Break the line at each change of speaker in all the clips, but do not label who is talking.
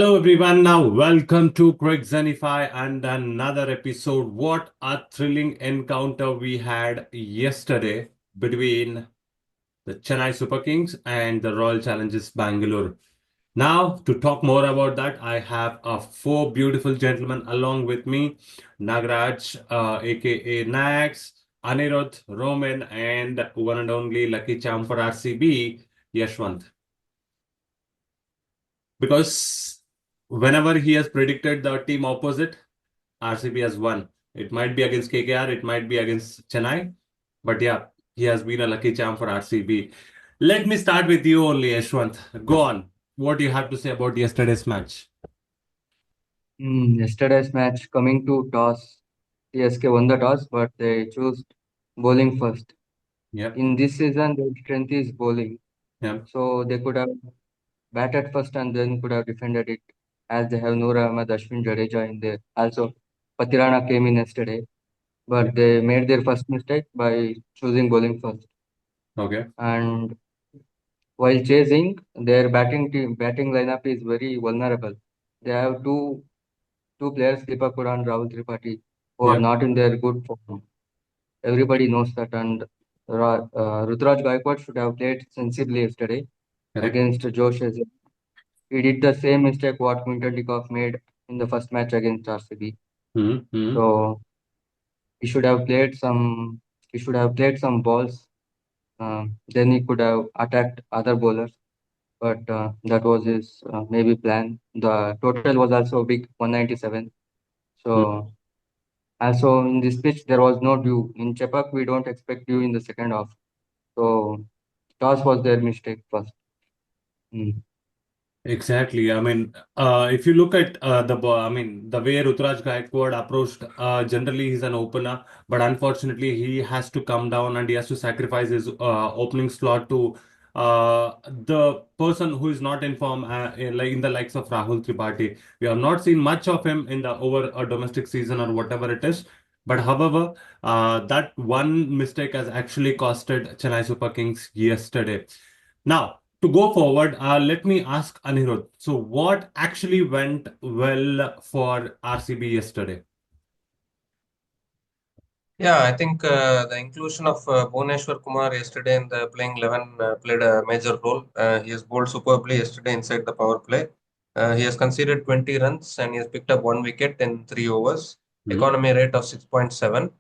Hello everyone, now welcome to Quick Zenify and another episode. What a thrilling encounter we had yesterday between the Chennai Super Kings and the Royal Challengers Bangalore. Now, to talk more about that, I have four beautiful gentlemen along with me. Nagraj, aka Nax, Anirudh, Roman, and one and only lucky charm for RCB, Yashwant. Because whenever he has predicted the team opposite, RCB has won. It might be against KKR, it might be against Chennai, but yeah, he has been a lucky charm for RCB. Let me start with you only, Yashwant. Go on. What do you have to say about yesterday's match?
Yesterday's match coming to toss, CSK won the toss, but they chose bowling first.
Yeah,
In this season, their strength is bowling,
yeah.
so they could have batted first and then could have defended it, as they have Noor Ahmad, Ashwin Jadeja in there. Also, Pathirana came in yesterday,
Yeah.
but they made their first mistake by choosing bowling first.
Okay.
And while chasing, their batting lineup is very vulnerable. They have two players, Chepauk and Rahul Tripathi, who are
Yeah,
not in their good form. Everybody knows that, and Rutraj Gaikwad should have played sensibly yesterday
correct.
against Josh Hazelwood. He did the same mistake what Quinton de Kock made in the first match against RCB.
Mm-hmm.
So he should have played some. He should have played some balls. Then he could have attacked other bowlers. But that was his maybe plan. The total was also big, 197.
Mm-hmm.
So also in this pitch there was no dew. In Chepauk we don't expect dew in the second half. So toss was their mistake first. Mm.
Exactly. I mean, if you look at the way Ruturaj Gaikwad approached, generally he's an opener, but unfortunately he has to come down and he has to sacrifice his opening slot to the person who is not in form, like in the likes of Rahul Tripathi. We have not seen much of him in the over a domestic season or whatever it is. But however, that one mistake has actually costed Chennai Super Kings yesterday. Now, to go forward, let me ask Anirudh. So, what actually went well for RCB yesterday?
Yeah, I think the inclusion of Bhuvneshwar Kumar yesterday in the playing 11 played a major role. He has bowled superbly yesterday inside the power play. He has conceded 20 runs and he has picked up one wicket in 3 overs,
Hmm.
economy rate of 6.7.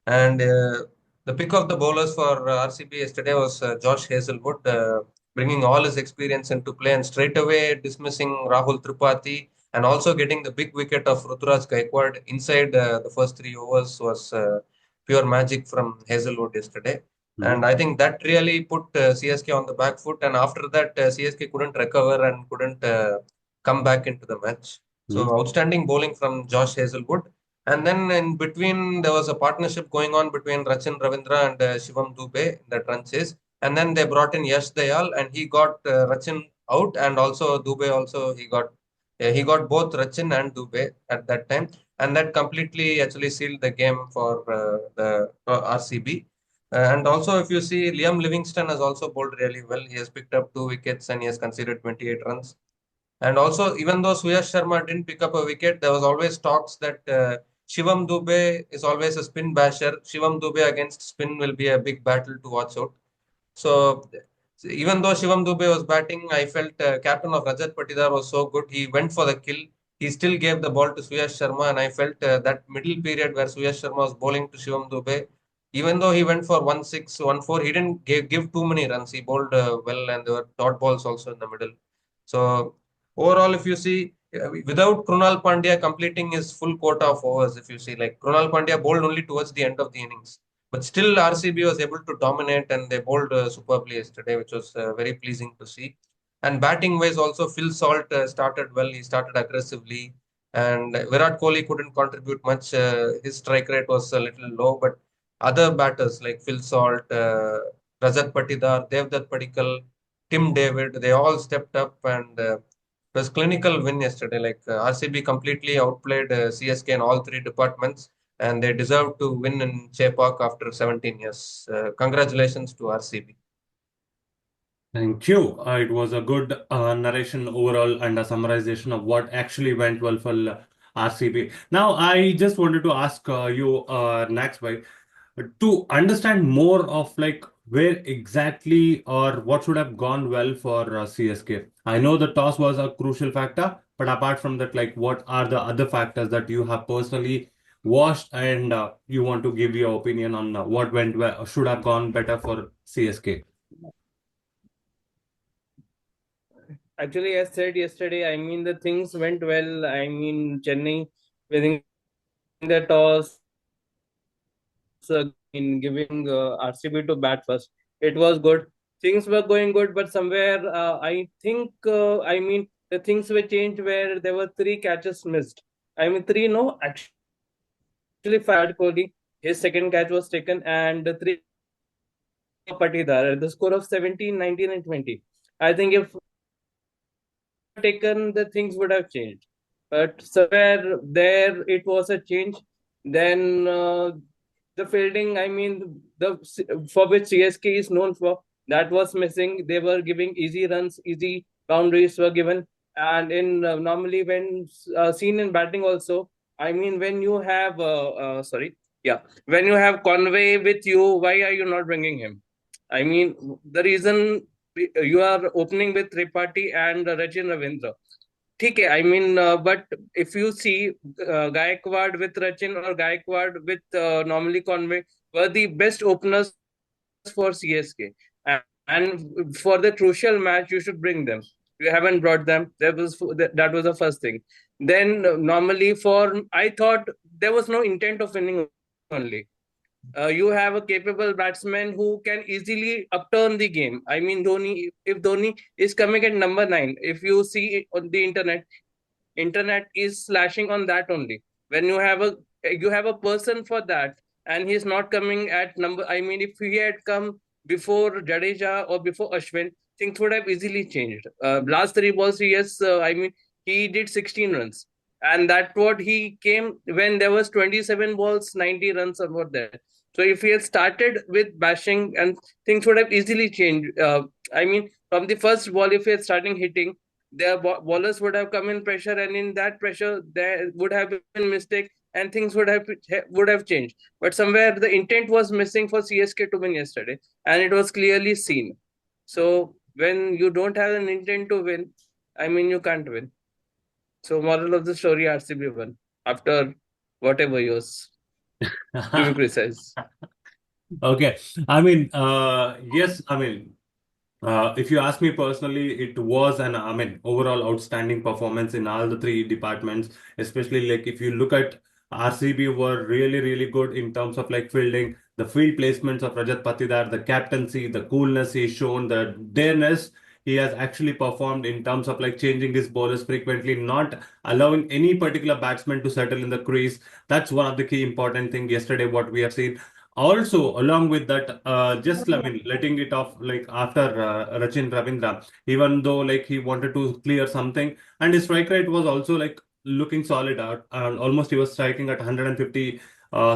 And the pick of the bowlers for RCB yesterday was Josh Hazelwood, bringing all his experience into play and straight away dismissing Rahul Tripathi and also getting the big wicket of Ruturaj Gaikwad inside the first 3 overs was pure magic from Hazelwood yesterday.
Hmm.
And I think that really put CSK on the back foot. And after that, CSK couldn't recover and couldn't come back into the match.
Hmm.
So outstanding bowling from Josh Hazelwood. And then in between, there was a partnership going on between Rachin Ravindra and Shivam Dubey in the run chase. And then they brought in Yash Dayal, and he got Rachin out, and also Dubey also he got both Rachin and Dubey at that time, and that completely actually sealed the game for the RCB. And also, if you see, Liam Livingston has also bowled really well. He has picked up two wickets and he has conceded 28 runs. And also, even though Suyash Sharma didn't pick up a wicket, there was always talks that Shivam Dubey is always a spin basher. Shivam Dubey against spin will be a big battle to watch out. So, even though Shivam Dubey was batting, I felt captain of Rajat Patidar was so good. He went for the kill. He still gave the ball to Suyash Sharma, and I felt that middle period where Suyash Sharma was bowling to Shivam Dubey, even though he went for 1-6, 1-4, he didn't give too many runs. He bowled well, and there were dot balls also in the middle. So overall, if you see, without Krunal Pandya completing his full quota of overs, if you see, like Krunal Pandya bowled only towards the end of the innings, but still RCB was able to dominate and they bowled superbly yesterday, which was very pleasing to see. And batting wise, also Phil Salt started well. He started aggressively, and Virat Kohli couldn't contribute much. His strike rate was a little low, but other batters like Phil Salt, Rajat Patidar, Devdutt Padikkal, Tim David, they all stepped up and it was clinical win yesterday. Like RCB completely outplayed CSK in all three departments, and they deserve to win in Chepauk after 17 years. Congratulations to RCB.
Thank you. It was a good narration overall and a summarization of what actually went well for RCB. Now, I just wanted to ask you next, by to understand more of like where exactly or what should have gone well for CSK. I know the toss was a crucial factor, but apart from that, like what are the other factors that you have personally watched and you want to give your opinion on what went well, should have gone better for CSK?
Actually, as said yesterday, I mean, the things went well. I mean, Chennai winning the toss, in giving RCB to bat first. It was good. Things were going good, but somewhere I think, I mean, the things were changed where there were three catches missed. I mean, three, no, actually, five. Kohli, his second catch was taken, and the three Patidar at the score of 17, 19, and 20. I think if taken, the things would have changed. But somewhere there it was a change. Then the fielding, I mean, the for which CSK is known for, that was missing. They were giving easy runs, easy boundaries were given. And in normally when seen in batting also, I mean, when you have when you have Conway with you, why are you not bringing him? I mean, the reason you are opening with Tripathi and Rajin Ravindra. Okay, I mean, but if you see Gaikwad with Rachin or Gaikwad with normally Conway were the best openers for CSK. And for the crucial match, you should bring them. You haven't brought them. That was the first thing. Then normally for I thought there was no intent of winning only. You have a capable batsman who can easily upturn the game. I mean, Dhoni, if Dhoni is coming at number 9, if you see on the internet is slashing on that only. When you have a person for that, and he's not coming at number. I mean, if he had come before Jadeja or before Ashwin, things would have easily changed. Last three balls, yes, I mean, he did 16 runs, and that what he came when there was 27 balls, 90 runs over there. So if he had started with bashing, and things would have easily changed. I mean, from the first ball, if he had starting hitting, their bowlers would have come in pressure, and in that pressure there would have been mistake, and things would have changed. But somewhere the intent was missing for CSK to win yesterday, and it was clearly seen. So when you don't have an intent to win, I mean, you can't win. So moral of the story, RCB won after whatever years, to be precise.
Okay. I mean, yes, I mean, if you ask me personally, it was an, I mean, overall outstanding performance in all the three departments, especially like if you look at RCB were really, really good in terms of like fielding, the field placements of Rajat Patidar, the captaincy, the coolness he's shown, the dareness he has actually performed in terms of like changing his bowlers frequently, not allowing any particular batsman to settle in the crease. That's one of the key important thing yesterday, what we have seen. Also, along with that, just I mean, letting it off like after Rachin Ravindra, even though like he wanted to clear something, and his strike rate was also like looking solid out, and almost he was striking at 150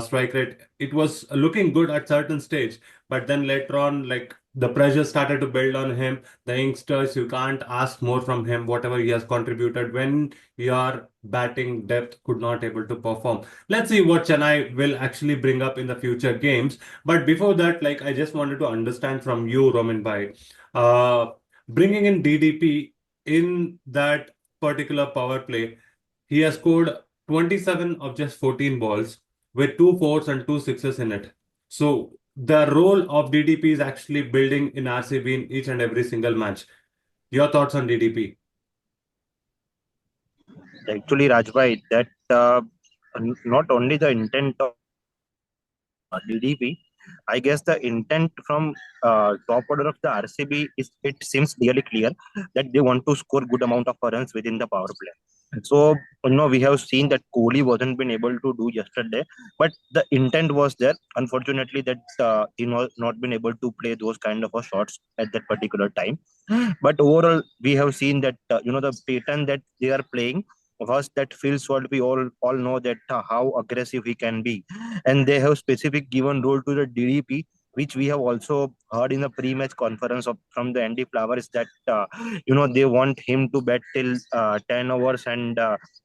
strike rate. It was looking good at certain stage, but then later on, like the pressure started to build on him. The youngsters, you can't ask more from him. Whatever he has contributed when your batting depth could not able to perform. Let's see what Chennai will actually bring up in the future games. But before that, like I just wanted to understand from you, Roman Bhai, uh, bringing in DDP in that particular power play, he has scored 27 of just 14 balls with two fours and two sixes in it. So the role of DDP is actually building in RCB in each and every single match. Your thoughts on DDP?
Actually, Rajbhai, that not only the intent of DDP, I guess the intent from top order of the RCB is it seems really clear that they want to score good amount of runs within the power play. So we have seen that Kohli wasn't been able to do yesterday, but the intent was there. Unfortunately, that he not been able to play those kind of shots at that particular time. But overall, we have seen that the pattern that they are playing. First, that feels what we all know that how aggressive he can be, and they have specific given role to the DDP which we have also heard in the pre-match conference from the Andy Flowers, that they want him to bat till 10 overs, and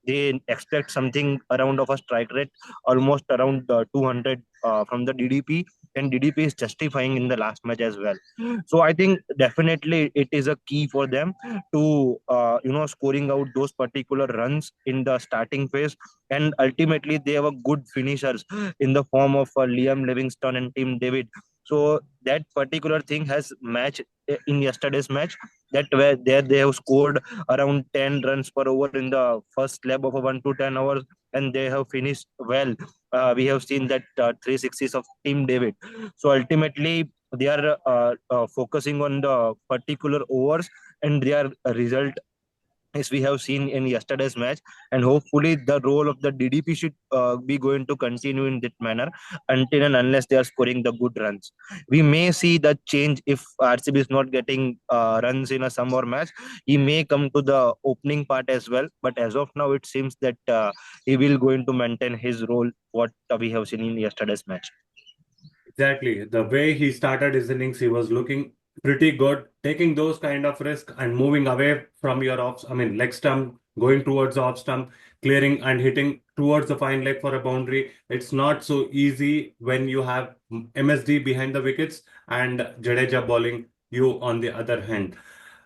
they expect something around of a strike rate almost around 200 from the DDP, and DDP is justifying in the last match as well. So I think definitely it is a key for them to scoring out those particular runs in the starting phase, and ultimately they have a good finishers in the form of Liam Livingston and Tim David. So that particular thing has matched in yesterday's match, that where there they have scored around 10 runs per over in the first slab of a 1 to 10 hours, and they have finished well. We have seen that 360s of Team David. So ultimately they are focusing on the particular overs, and their result, as we have seen in yesterday's match, and hopefully the role of the DDP should be going to continue in that manner until and unless they are scoring the good runs. We may see that change if RCB is not getting runs in a summer match. He may come to the opening part as well, but as of now, it seems that he will going to maintain his role what we have seen in yesterday's match.
Exactly. The way he started his innings, he was looking pretty good, taking those kind of risk and moving away from your leg stump, going towards the off stump, clearing and hitting towards the fine leg for a boundary. It's not so easy when you have MSD behind the wickets and Jadeja bowling you on the other hand.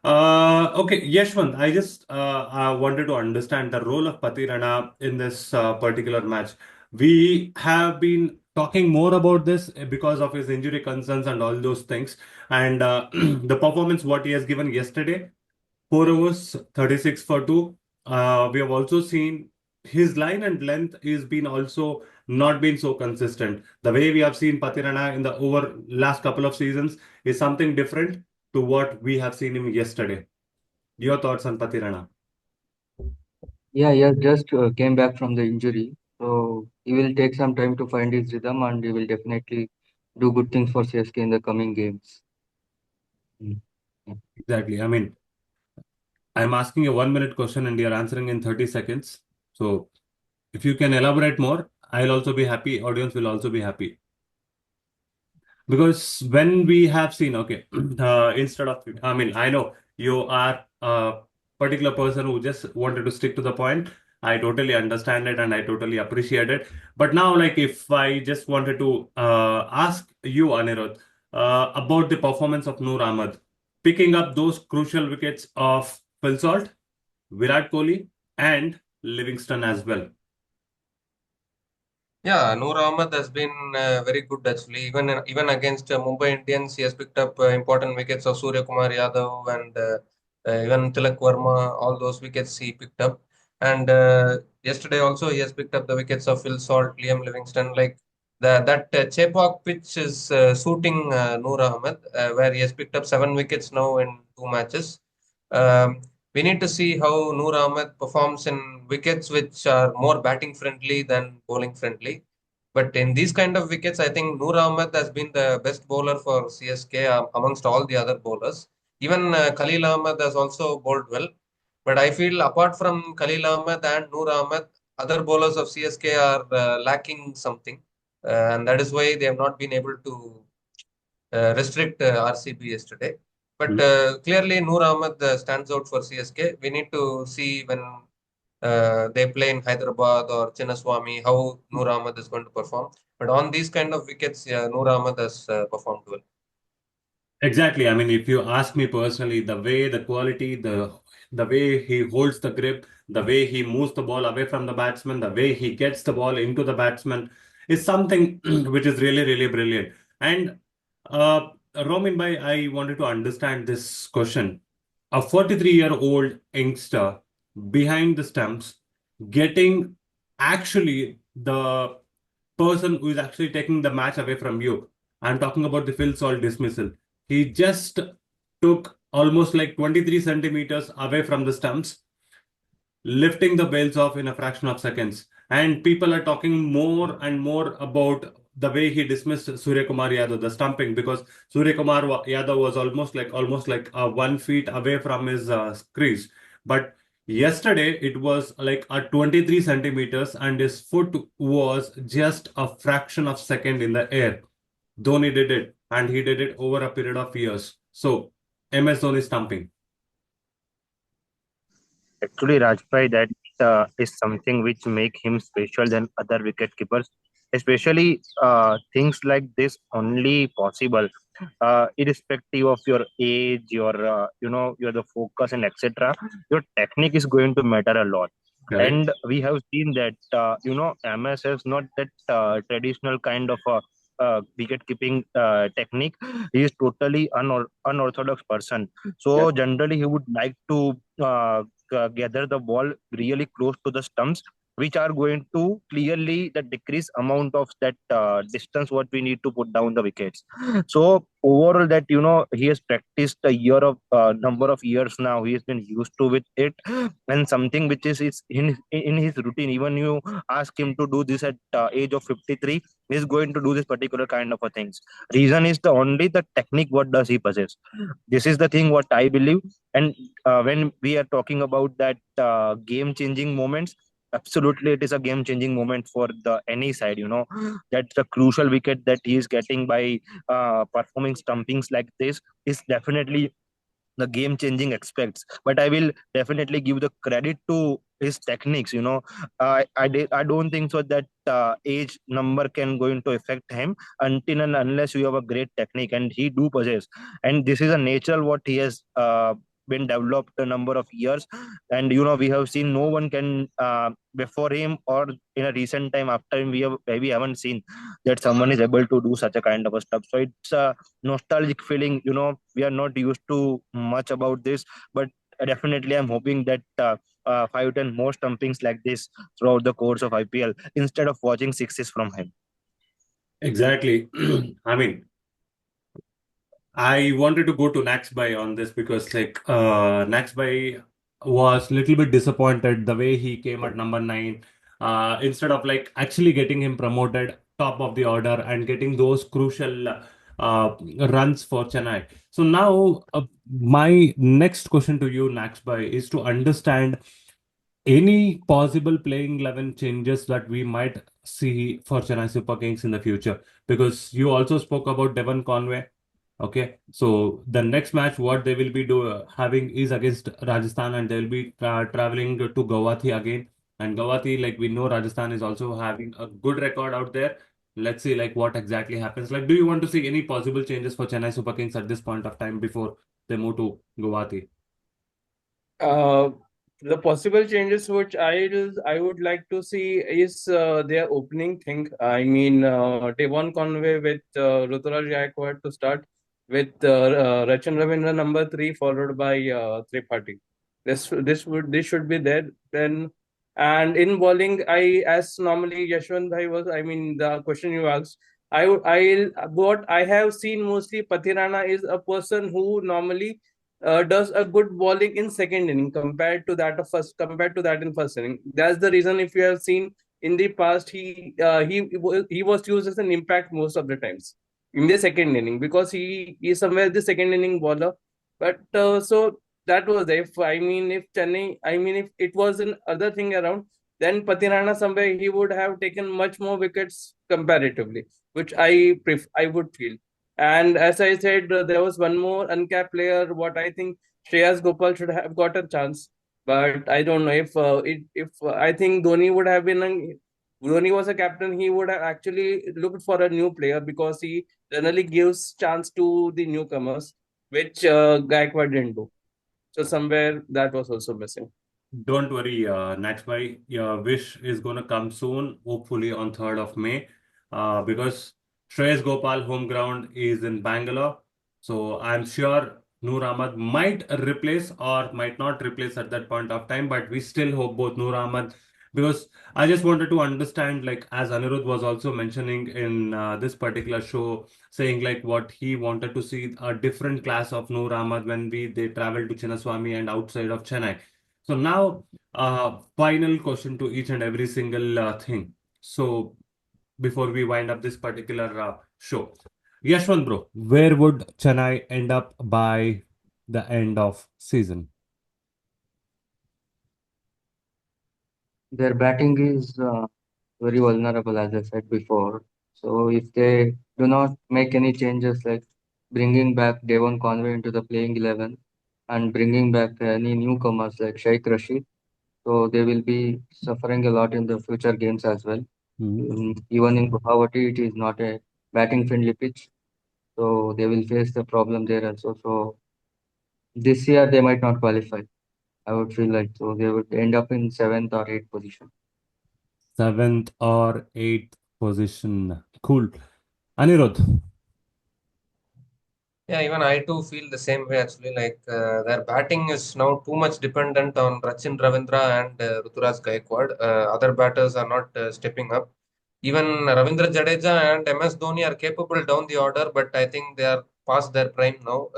Okay, Yashwant, I just wanted to understand the role of Pathirana in this particular match. We have been talking more about this because of his injury concerns and all those things. And the performance what he has given yesterday, 4 overs, 36 for 2. We have also seen his line and length is been also not been so consistent. The way we have seen Pathirana in the over last couple of seasons is something different to what we have seen him yesterday. Your thoughts on Pathirana?
Yeah, he has just came back from the injury, so he will take some time to find his rhythm, and he will definitely do good things for CSK in the coming games. Mm. Yeah.
Exactly. I mean, I'm asking a 1 minute question and you're answering in 30 seconds. So if you can elaborate more, I'll also be happy. Audience will also be happy. Because when we have seen, okay, instead of, I know you are a particular person who just wanted to stick to the point. I totally understand it and I totally appreciate it. But now, like, if I just wanted to ask you, Anirudh, about the performance of Noor Ahmad, picking up those crucial wickets of Phil Salt, Virat Kohli, and Livingston as well.
Yeah, Noor Ahmad has been very good actually. Even against Mumbai Indians, he has picked up important wickets of Surya Kumar Yadav and even Tilak Verma. All those wickets he picked up. And yesterday also he has picked up the wickets of Phil Salt, Liam Livingston. Like that Chepauk pitch is suiting Noor Ahmad, where he has picked up 7 wickets now in 2 matches. We need to see how Noor Ahmad performs in wickets which are more batting friendly than bowling friendly. But in these kind of wickets, I think Noor Ahmad has been the best bowler for CSK amongst all the other bowlers. Even Khalil Ahmad has also bowled well. But I feel apart from Khalil Ahmad and Noor Ahmad, other bowlers of CSK are lacking something. And that is why they have not been able to restrict RCB yesterday. But clearly, Noor Ahmad stands out for CSK. We need to see when they play in Hyderabad or Chinnaswamy how Noor Ahmad is going to perform. But on these kind of wickets, yeah, Noor Ahmad has performed well.
Exactly. I mean, if you ask me personally, the way, the quality, the way he holds the grip, the way he moves the ball away from the batsman, the way he gets the ball into the batsman is something which is really, really brilliant. And Romin bhai, I wanted to understand this question. A 43-year-old youngster behind the stumps getting actually the person who is actually taking the match away from you. I'm talking about the Phil Salt dismissal. He just took almost like 23 centimeters away from the stumps, lifting the bails off in a fraction of seconds. And people are talking more and more about the way he dismissed Surya Kumar Yadav, the stumping, because Surya Kumar Yadav was almost like 1 feet away from his crease. But yesterday it was like a 23 centimeters and his foot was just a fraction of second in the air. Dhoni did it. and he did it over a period of years. So, MS Dhoni stumping.
Actually, Rajbhai, that is something which make him special than other wicket keepers. Especially things like this only possible, irrespective of your age, your your the focus and etc. Your technique is going to matter a lot.
Correct.
And we have seen that MS has not that traditional kind of wicket keeping technique. He is totally unorthodox person.
Yeah.
So generally, he would like to gather the ball really close to the stumps, which are going to clearly the decrease amount of that distance what we need to put down the wickets. So overall, that he has practiced a year of number of years now. He has been used to with it, and something which is in his routine. Even you ask him to do this at age of 53, he's going to do this particular kind of a things. Reason is the only the technique. What does he possess? This is the thing what I believe. And when we are talking about that game changing moments, absolutely it is a game changing moment for the any side. That's a crucial wicket that he is getting by performing stumpings like this is definitely the game changing aspects. But I will definitely give the credit to his techniques. I don't think so that age number can going to affect him until and unless you have a great technique, and he do possess. And this is a natural what he has been developed a number of years. And we have seen no one can before him or in a recent time after him, we haven't seen that someone is able to do such a kind of a stuff. So it's a nostalgic feeling. We are not used to much about this, but definitely I'm hoping that 5 10 more stumpings like this throughout the course of IPL instead of watching sixes from him.
Exactly. I mean, I wanted to go to Naxby on this because Naxby was little bit disappointed the way he came at number 9. Instead of like actually getting him promoted top of the order and getting those crucial runs for Chennai. So now my next question to you, Naxby, is to understand any possible playing 11 changes that we might see for Chennai Super Kings in the future. Because you also spoke about Devon Conway. Okay, so the next match, what they will be having is against Rajasthan, and they will be traveling to Guwahati again. And Guwahati, like we know, Rajasthan is also having a good record out there. Let's see, like what exactly happens. Like, do you want to see any possible changes for Chennai Super Kings at this point of time before they move to Guwahati?
Uh, the possible changes which I would like to see is their opening thing. I mean, Devon Conway with Ruturaj Gaikwad to start, with Rachan Ravindra number 3, followed by Tripathi. This should be there then. And in bowling, as normally Yashwant Bhai was, I mean, the question you asked, what I have seen mostly Pathirana is a person who normally does a good bowling in second inning compared to that in first inning. That's the reason, if you have seen in the past, he was used as an impact most of the times in the second inning, because he is somewhere the second inning bowler. But so that was there. If it was an other thing around, then Patirana somewhere he would have taken much more wickets comparatively, which I would feel. And as I said, there was one more uncapped player. What I think Shreyas Gopal should have got a chance, but I don't know if I think Dhoni was a captain, he would have actually looked for a new player, because he generally gives chance to the newcomers, which Gaikwad didn't do. So somewhere that was also missing.
Don't worry, Naxbhai, your wish is going to come soon, hopefully on 3rd of May, because Shreyas Gopal home ground is in Bangalore. So I'm sure Noor Ahmad might replace or might not replace at that point of time, but we still hope both Noor Ahmad, because I just wanted to understand, like as Anirudh was also mentioning in this particular show, saying like what he wanted to see a different class of Noor Ahmad when they travel to Chinnaswamy and outside of Chennai. So now, final question to each and every single thing. So before we wind up this particular show, Yashwant bro, where would Chennai end up by the end of season?
Their batting is very vulnerable, as I said before. So if they do not make any changes like bringing back Devon Conway into the playing 11 and bringing back any newcomers like Sheikh Rashid. So they will be suffering a lot in the future games as well. Even in Guwahati, it is not a batting friendly pitch. So they will face the problem there also. So this year they might not qualify. I would feel like so they would end up in seventh or eighth position.
Seventh or eighth position. Cool. Anirudh.
Yeah, even I too feel the same way actually. Like their batting is now too much dependent on Rachin Ravindra and Ruturaj Gaikwad. Other batters are not stepping up. Even Ravindra Jadeja and MS Dhoni are capable down the order, but I think they are past their prime now.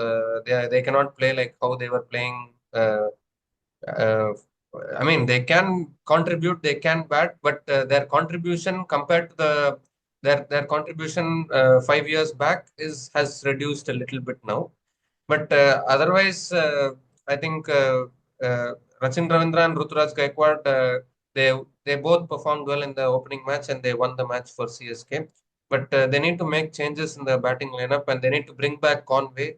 They cannot play like how they were playing. Uh, I mean, they can contribute, they can bat, but their contribution compared to their contribution 5 years back is has reduced a little bit now. But otherwise, I think Rachin Ravindra and Ruturaj Gaikwad, they they both performed well in the opening match and they won the match for CSK. But they need to make changes in the batting lineup and they need to bring back Conway.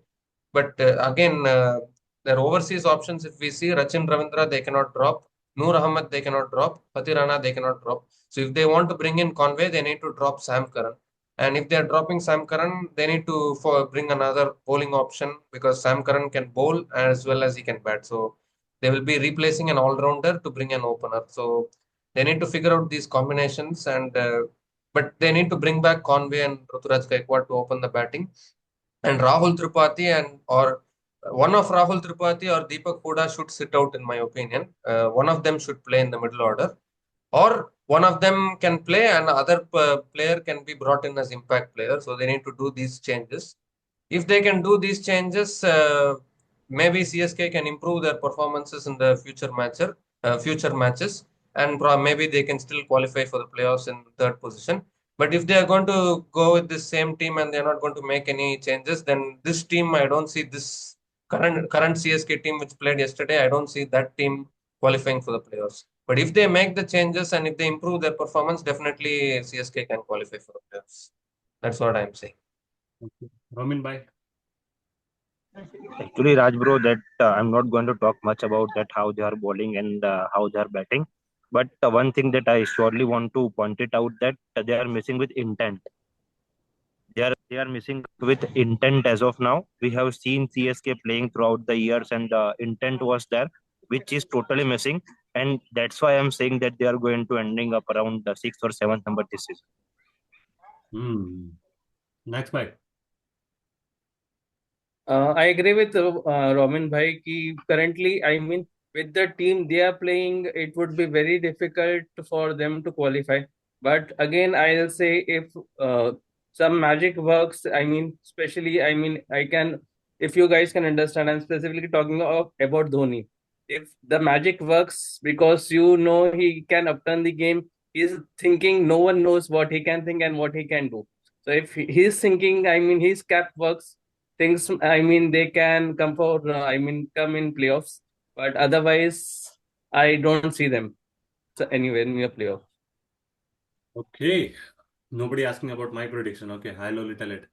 But again, their overseas options, if we see Rachin Ravindra, they cannot drop. Noor Ahmad, they cannot drop. Pathirana, they cannot drop. So if they want to bring in Conway, they need to drop Sam Curran. And if they are dropping Sam Curran, they need to bring another bowling option because Sam Curran can bowl as well as he can bat. So they will be replacing an all-rounder to bring an opener. So they need to figure out these combinations and but they need to bring back Conway and Ruturaj Gaikwad to open the batting and Rahul Tripathi and or one of Rahul Tripathi or Deepak Huda should sit out in my opinion. One of them should play in the middle order or one of them can play and other player can be brought in as impact player. So they need to do these changes. If they can do these changes, maybe CSK can improve their performances in the future matches, and maybe they can still qualify for the playoffs in third position. But if they are going to go with this same team and they are not going to make any changes, then this team I don't see this current CSK team which played yesterday. I don't see that team qualifying for the playoffs. But if they make the changes and if they improve their performance, definitely CSK can qualify for the playoffs. That's what I'm saying.
Okay. Romin bhai.
Actually, Raj bro, that I'm not going to talk much about that how they are bowling and how they are batting. But one thing that I surely want to point it out that they are missing with intent. They are missing with intent as of now. We have seen CSK playing throughout the years, and the intent was there, which is totally missing. And that's why I'm saying that they are going to ending up around the sixth or seventh number this season.
Next bhai.
I agree with Romin Bhai ki currently, I mean, with the team they are playing, it would be very difficult for them to qualify. But again, I'll say if some magic works, I mean, especially, I mean, if you guys can understand, I'm specifically talking about Dhoni. If the magic works because he can upturn the game, he's thinking no one knows what he can think and what he can do. So if he's thinking, I mean, his cap works things, I mean, they can come come in playoffs, but otherwise, I don't see them anywhere near playoff.
Okay. Nobody asking about my prediction. Okay, I'll only tell it.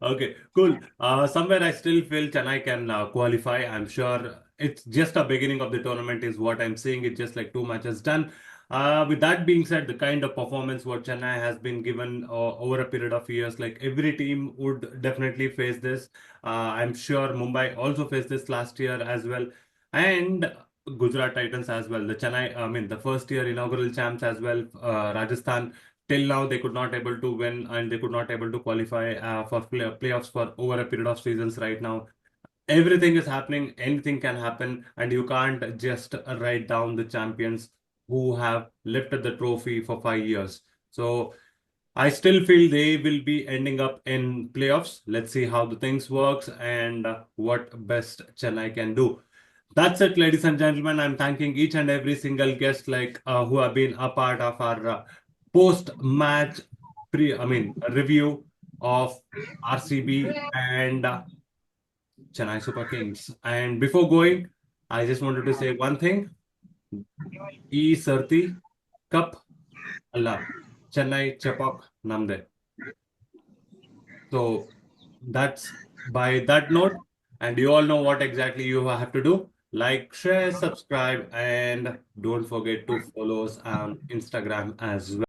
Okay, cool. Somewhere I still feel Chennai can qualify. I'm sure it's just a beginning of the tournament, is what I'm saying. It's just like two matches done. With that being said, the kind of performance what Chennai has been given over a period of years, like every team would definitely face this. I'm sure Mumbai also faced this last year as well, and Gujarat Titans as well. The Chennai, I mean, the first year inaugural champs as well. Rajasthan till now they could not able to win and they could not able to qualify for playoffs for over a period of seasons. Right now everything is happening, anything can happen, and you can't just write down the champions who have lifted the trophy for 5 years. So I still feel they will be ending up in playoffs. Let's see how the things works and what best Chennai can do. That's it, ladies and gentlemen. I'm thanking each and every single guest who have been a part of our post-match review of RCB and Chennai Super Kings. And before going, I just wanted to say one thing. E Sarti Cup Allah. Chennai, Chepauk, Namde. So that's by that note, and you all know what exactly you have to do. Like, share, subscribe, and don't forget to follow us on Instagram as well.